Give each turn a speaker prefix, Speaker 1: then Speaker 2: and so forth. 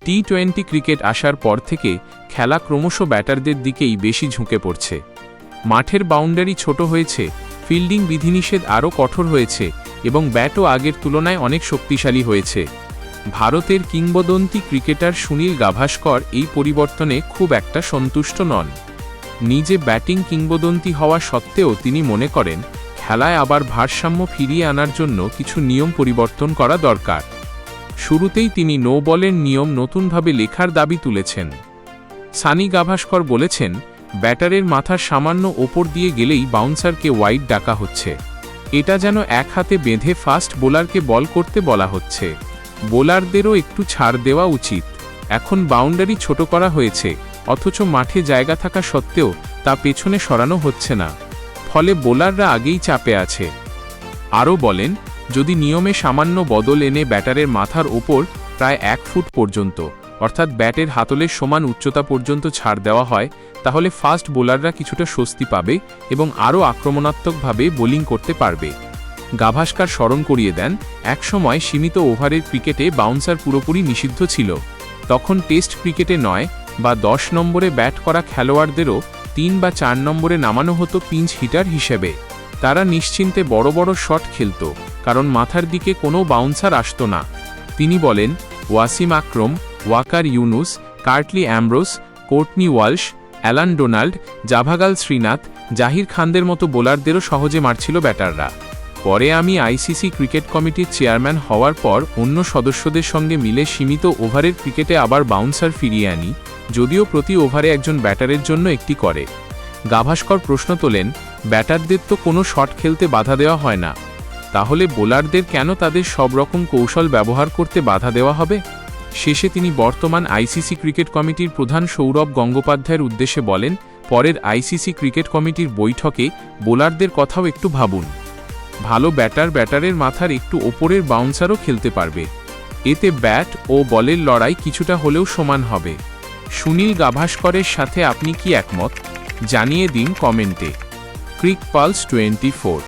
Speaker 1: টি-20 cricket আসার পর থেকে খেলা ক্রমশ ব্যাটারদের দিকেই বেশি ঝুঁকে পড়ছে। মাঠের বাউন্ডারি ছোট হয়েছে, ফিল্ডিং বিধিনিষেধ আরও কঠোর হয়েছে এবং ব্যাটও আগের তুলনায় অনেক শক্তিশালী হয়েছে। ভারতের কিংবদন্তি ক্রিকেটার সুনীল গাভাস্কর এই পরিবর্তনে খুব একটা সন্তুষ্ট নন। নিজে ব্যাটিং কিংবদন্তি হওয়া সত্ত্বেও তিনি মনে করেন খেলায় আবার ভারসাম্য ফিরিয়ে আনার জন্য কিছু নিয়ম পরিবর্তন করা দরকার। শুরুতেই তিনি নো বলের নিয়ম নতুনভাবে লেখার দাবি তুলেছেন। সানি গাভাস্কর বলেছেন, ব্যাটারের মাথার সামান্য ওপর দিয়ে গেলেই বাউন্সারকে ওয়াইড ডাকা হচ্ছে। এটা যেন এক হাতে বেঁধে ফাস্ট বোলারকে বল করতে বলা হচ্ছে। বোলারদেরও একটু ছাড় দেওয়া উচিত। এখন বাউন্ডারি ছোট করা হয়েছে, অথচ মাঠে জায়গা থাকা সত্ত্বেও তা পেছনে সরানো হচ্ছে না, ফলে বোলাররা আগেই চাপে আছে। আরও বলেন, যদি নিয়মে সামান্য বদল এনে ব্যাটারের মাথার ওপর প্রায় 1 ফুট পর্যন্ত অর্থাৎ ব্যাটের হাতলের সমান উচ্চতা পর্যন্ত ছাড় দেওয়া হয়, তাহলে ফাস্ট বোলাররা কিছুটা স্বস্তি পাবে এবং আরও আক্রমণাত্মকভাবে বোলিং করতে পারবে। গাভাস্কর স্মরণ করিয়ে দেন, একসময় সীমিত ওভারের ক্রিকেটে বাউন্সার পুরোপুরি নিষিদ্ধ ছিল। তখন টেস্ট ক্রিকেটে 9 বা 10 নম্বরে ব্যাট করা খেলোয়াড়দেরও 3 বা 4 নম্বরে নামানো হতো পিঞ্চ হিটার হিসেবে। তারা নিশ্চিন্তে বড় বড় শট খেলত, কারণ মাথার দিকে কোনো বাউন্সার আসত না। তিনি বলেন, Wasim Akram, Waqar Younis, Curtly Ambrose, Courtney Walsh, Allan Donald, Javagal Srinath, Zaheer খানদের মতো বোলারদেরও সহজে মারছিল ব্যাটাররা। পরে আমি আইসিসি ক্রিকেট কমিটির চেয়ারম্যান হওয়ার পর অন্য সদস্যদের সঙ্গে মিলে সীমিত ওভারের ক্রিকেটে আবার বাউন্সার ফিরিয়ে আনি, যদিও প্রতি ওভারে একজন ব্যাটারের জন্য একটি করে। গাভাস্কর প্রশ্ন তোলেন, ব্যাটারদের তো কোনো শট খেলতে বাধা দেওয়া হয় না, তাহলে বোলারদের কেন তাদের সব রকম কৌশল ব্যবহার করতে বাধা দেওয়া হবে? শেষে তিনি বর্তমান আইসিসি ক্রিকেট কমিটির প্রধান সৌরভ গঙ্গোপাধ্যায়ের উদ্দেশ্যে বলেন, পরের আইসিসি ক্রিকেট কমিটির বৈঠকে বোলারদের কথাও একটু ভাবুন। ভালো ব্যাটারের মাথার একটু ওপরের বাউন্সারও খেলতে পারবে। এতে ব্যাট ও বলের লড়াই কিছুটা হলেও সমান হবে। সুনীল গাভাস্করের সাথে আপনি কি একমত? জানিয়ে দিন কমেন্টে। ক্রিক পালস 24।